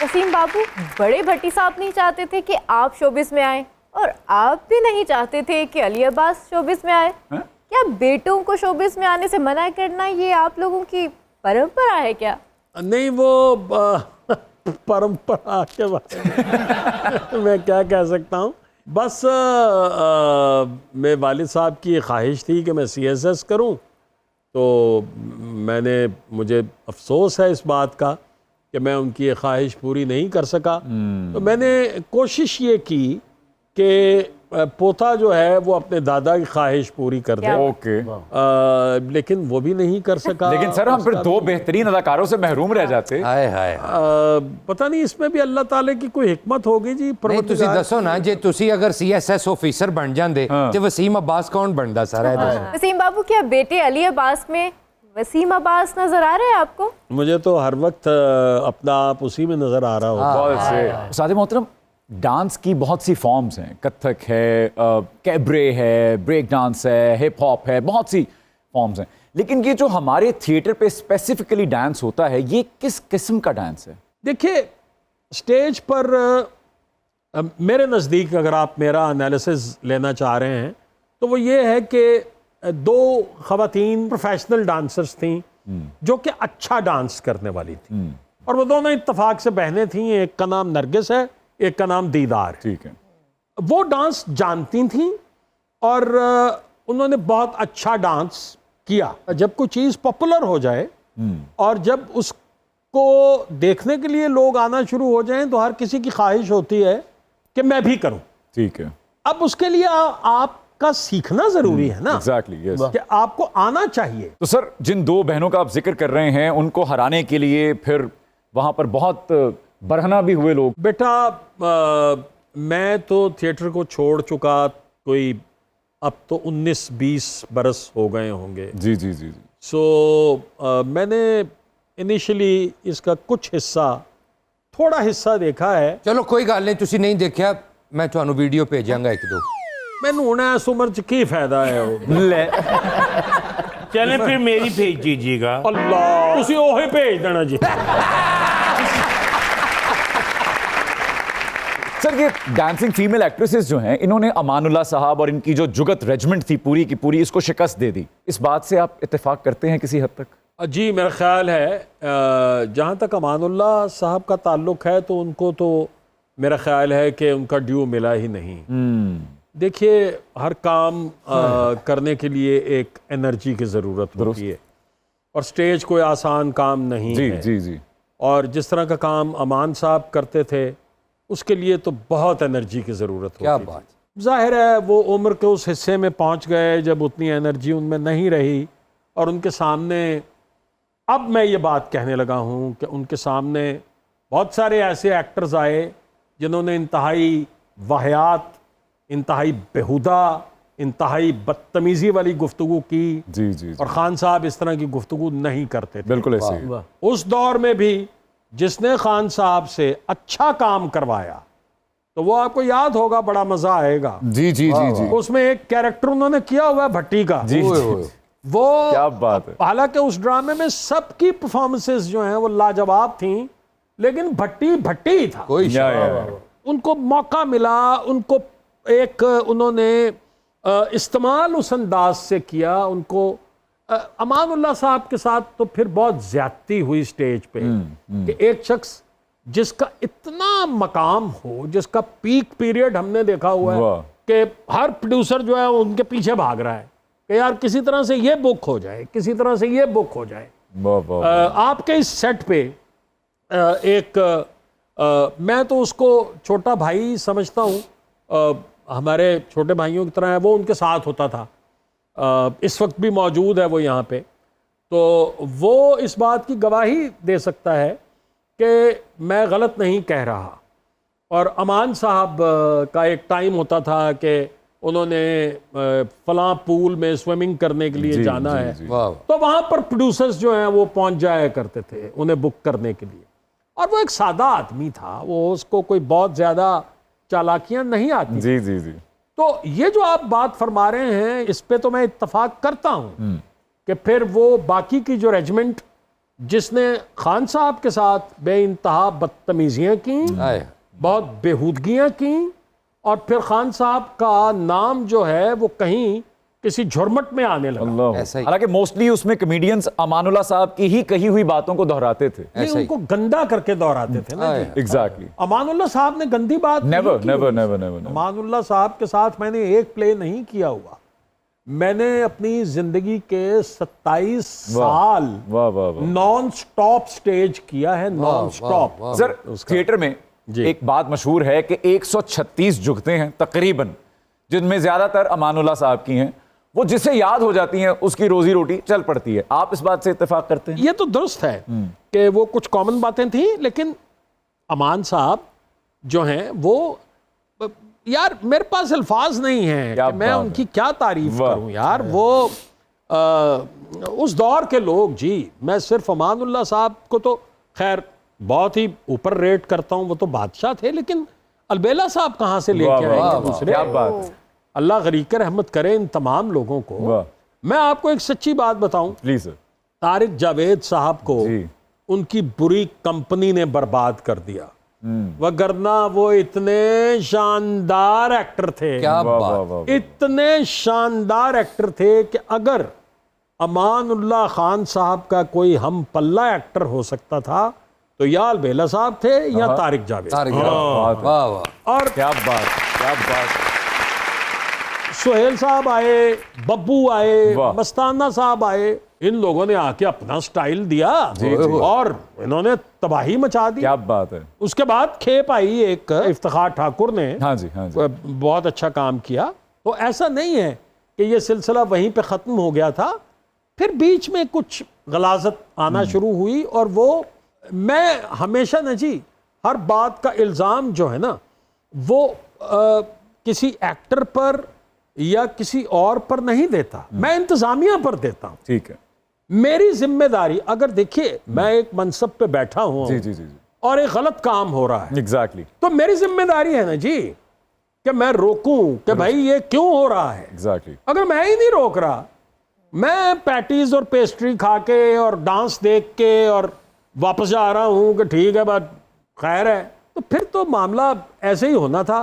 वसीम बाबू, बड़े भट्टी साहब नहीं चाहते थे कि आप शोबिस में आए और आप भी नहीं चाहते थे कि अली अब्बास शोबिस में आए। क्या बेटों को शोबिस में आने से मना करना ये आप लोगों की परंपरा है क्या? नहीं, वो परंपरा के बारे में मैं क्या कह सकता हूँ। बस मेरे वालिद साहब की ख्वाहिश थी कि मैं CSS करूँ, तो मुझे अफसोस है इस बात का कि मैं उनकी ये ख्वाहिश पूरी नहीं कर सका। तो मैंने कोशिश ये की कि पोता जो है वो अपने दादा की ख्वाहिश पूरी कर दे। ओके। लेकिन वो भी नहीं कर सका। लेकिन सर हम फिर दो बेहतरीन अदाकारों से महरूम रह जाते। हाय हाय। पता नहीं इसमें भी अल्लाह ताला की कोई हिकमत होगी जी। नहीं तुसी दसो ना, जे तुसी अगर CSS ऑफिसर बन जांदे ते वसीम अब्बास कौन बनदा सारा है? वसीम बाबू, क्या बेटे अली अब्बास में वसीम अब्बास नजर आ रहे हैं आपको? मुझे तो हर वक्त अपना आप उसी में नजर आ रहा होगा। बहुत से उस्ताद मोहतरम, डांस की बहुत सी फॉर्म्स हैं। कथक है, कैबरे है, ब्रेक डांस है, हिप हॉप है, बहुत सी फॉर्म्स हैं। लेकिन ये जो हमारे थिएटर पे स्पेसिफिकली डांस होता है, ये किस किस्म का डांस है? देखिए, स्टेज पर मेरे नज़दीक अगर आप मेरा एनालिसिस लेना चाह रहे हैं तो वो ये है कि दो ख़वातीन प्रोफेशनल डांसर्स थीं जो कि अच्छा डांस करने वाली थी, और वो दोनों इत्तेफाक से बहनें थीं। एक का नाम नरगिस है, एक का नाम दीदार। ठीक है। वो डांस जानती थीं और उन्होंने बहुत अच्छा डांस किया। जब कोई चीज़ पॉपुलर हो जाए और जब उसको देखने के लिए लोग आना शुरू हो जाएं तो हर किसी की ख्वाहिश होती है कि मैं भी करूं। ठीक है। अब उसके लिए आपका सीखना जरूरी है ना। Exactly, yes. कि आपको आना चाहिए। तो सर, जिन दो बहनों का आप जिक्र कर रहे हैं, उनको हराने के लिए फिर वहां पर बहुत बरहना भी हुए लोग। बेटा, मैं तो थिएटर को छोड़ चुका कोई अब तो 19-20 बरस हो गए होंगे। जी जी जी जी। सो मैंने इनिशियली इसका कुछ हिस्सा, थोड़ा हिस्सा देखा है। चलो कोई गल नहीं, तुसी नहीं देखा, मैं तुहानू वीडियो भेजांगा एक दो। मैनू होना इस उम्र च की फायदा है वो। ले चलें फिर मेरी भेज दीजिएगा। अल्लाह, तुसी ओही भेज देना जी। सर, ये डांसिंग फीमेल एक्ट्रेसेस जो हैं, इन्होंने अमानुल्लाह साहब और इनकी जो जुगत रेजिमेंट थी पूरी की पूरी, इसको शिकस्त दे दी। इस बात से आप इत्तेफाक करते हैं किसी हद तक? जी, मेरा ख्याल है जहाँ तक अमानुल्लाह साहब का ताल्लुक है तो उनको तो मेरा ख्याल है कि उनका ड्यू मिला ही नहीं। देखिए, हर काम करने के लिए एक एनर्जी की ज़रूरत होती है और स्टेज कोई आसान काम नहीं जी है। जी जी। और जिस तरह का काम अमान साहब करते थे उसके लिए तो बहुत एनर्जी की ज़रूरत होती क्या थी। बात। जाहिर है वो उम्र के उस हिस्से में पहुंच गए जब उतनी एनर्जी उनमें नहीं रही, और उनके सामने, अब मैं ये बात कहने लगा हूँ कि उनके सामने बहुत सारे ऐसे एक्टर्स आए जिन्होंने इंतहाई वाहियात, इंतहाई बेहुदा, इंतहाई बदतमीज़ी वाली गुफ्तगू की। जी जी जी। और खान साहब इस तरह की गुफ्तगू नहीं करते थे। बिल्कुल ऐसे ही। उस दौर में भी जिसने खान साहब से अच्छा काम करवाया तो वो आपको याद होगा, बड़ा मजा आएगा। जी जी जी जी। उसमें एक कैरेक्टर उन्होंने किया हुआ है भट्टी का। जी जी। वो क्या बात है। हालांकि उस ड्रामे में सबकी परफॉर्मेंसेस जो हैं वो लाजवाब थी, लेकिन भट्टी भट्टी ही था। कोई या। उनको मौका मिला, उनको एक उन्होंने इस्तेमाल उस अंदाज से किया। उनको अमानुल्लाह साहब के साथ तो फिर बहुत ज्यादती हुई स्टेज पे कि एक शख्स जिसका इतना मकाम हो, जिसका पीक पीरियड हमने देखा हुआ है कि हर प्रोड्यूसर जो है उनके पीछे भाग रहा है कि यार किसी तरह से ये बुक हो जाए, किसी तरह से ये बुक हो जाए। आपके इस सेट पे मैं तो उसको छोटा भाई समझता हूँ, हमारे छोटे भाइयों की तरह है वो, उनके साथ होता था। इस वक्त भी मौजूद है वो यहाँ पे, तो वो इस बात की गवाही दे सकता है कि मैं गलत नहीं कह रहा। और अमान साहब का एक टाइम होता था कि उन्होंने फलां पूल में स्विमिंग करने के लिए जाना है, तो वहाँ पर प्रोड्यूसर्स जो हैं वो पहुँच जाया करते थे उन्हें बुक करने के लिए। और वो एक सादा आदमी था, वो उसको कोई बहुत ज़्यादा चालाकियाँ नहीं आती। जी जी जी। तो ये जो आप बात फरमा रहे हैं इस पे तो मैं इत्तफाक करता हूँ कि फिर वो बाकी की जो रेजिमेंट जिसने खान साहब के साथ बेइंतहा बदतमीजियां की, आए। बहुत बेहूदगियां की, और फिर खान साहब का नाम जो है वो कहीं किसी झुरमट में आने लगा। अल्लाह। ऐसा ही। हालांकि मोस्टली उसमें कॉमेडियंस अमानुल्लाह साहब की ही कही हुई बातों को दोहराते थे। नहीं, ऐसा ही। उनको गंदा करके दोहराते थे ना जी। एग्जैक्टली। अमानुल्लाह साहब ने गंदी बात नहीं नेवर की नेवर हुई। Never never. अमानुल्लाह साहब के साथ मैंने एक प्ले नहीं किया हुआ। मैंने अपनी जिंदगी के 27 साल वाह वाह वाह। नॉन स्टॉप स्टेज किया है, नॉन स्टॉप। सर थिएटर में जी। एक बात मशहूर है कि 136 जुगते हैं तकरीबन, जिनमें ज्यादातर अमानुल्लाह साहब की हैं। वो जिसे याद हो जाती हैं उसकी रोजी रोटी चल पड़ती है। आप इस बात से इत्तेफाक करते हैं? ये तो दुरुस्त है कि वो कुछ कॉमन बातें थी, लेकिन अमान साहब जो हैं वो, यार मेरे पास अल्फाज नहीं हैं क्या कि मैं बात उनकी है। क्या तारीफ वाह। करूं यार। वो उस दौर के लोग जी, मैं सिर्फ अमानुल्लाह साहब को तो खैर बहुत ही ऊपर रेट करता हूं, वो तो बादशाह थे, लेकिन अलबेला साहब कहां से वाह, लेके वाह, आए वाह, दूसरे। क्या बात है। अल्लाह गरीकर रहमत करे इन तमाम लोगों को। वाह। मैं आपको एक सच्ची बात बताऊं, प्लीज सर। तारिक जावेद साहब को जी। उनकी बुरी कंपनी ने बर्बाद कर दिया, वगरना वो इतने शानदार एक्टर थे, क्या वाह, वाह, बात। वाह, वाह। इतने शानदार एक्टर थे कि अगर अमानुल्लाह खान साहब का कोई हम पल्ला एक्टर हो सकता था तो या अलबेला साहब थे या तारिक जावेद। तारिक बात है। वाह वाह। और क्या बात, क्या बात। सुहेल साहब आए, बब्बू आए, वाह। मस्ताना साहब आए, इन लोगों ने आके अपना स्टाइल दिया जी, जी। और इन्होंने तबाही मचा दी। क्या बात है। उसके बाद खेप आई एक, इफ्तिखार ठाकुर ने हाँ जी, हाँ जी। बहुत अच्छा काम किया। तो ऐसा नहीं है कि ये सिलसिला वहीं पे ख़त्म हो गया था, फिर बीच में कुछ गलाजत आना शुरू हुई, और वो मैं हमेशा न जी हर बात का इल्ज़ाम जो है ना वो किसी एक्टर पर या किसी और पर नहीं देता, मैं इंतज़ामिया पर देता हूँ। ठीक है। मेरी जिम्मेदारी, अगर देखिए मैं एक मनसब पे बैठा हूँ जी जी जी जी। और एक गलत काम हो रहा है, एग्जैक्टली तो मेरी जिम्मेदारी है ना जी कि मैं रोकूं कि भाई ये क्यों हो रहा है। एग्जैक्टली। अगर मैं ही नहीं रोक रहा, मैं पैटीज और पेस्ट्री खा के और डांस देख के और वापस जा रहा हूं कि ठीक है बात खैर है, तो फिर तो मामला ऐसे ही होना था।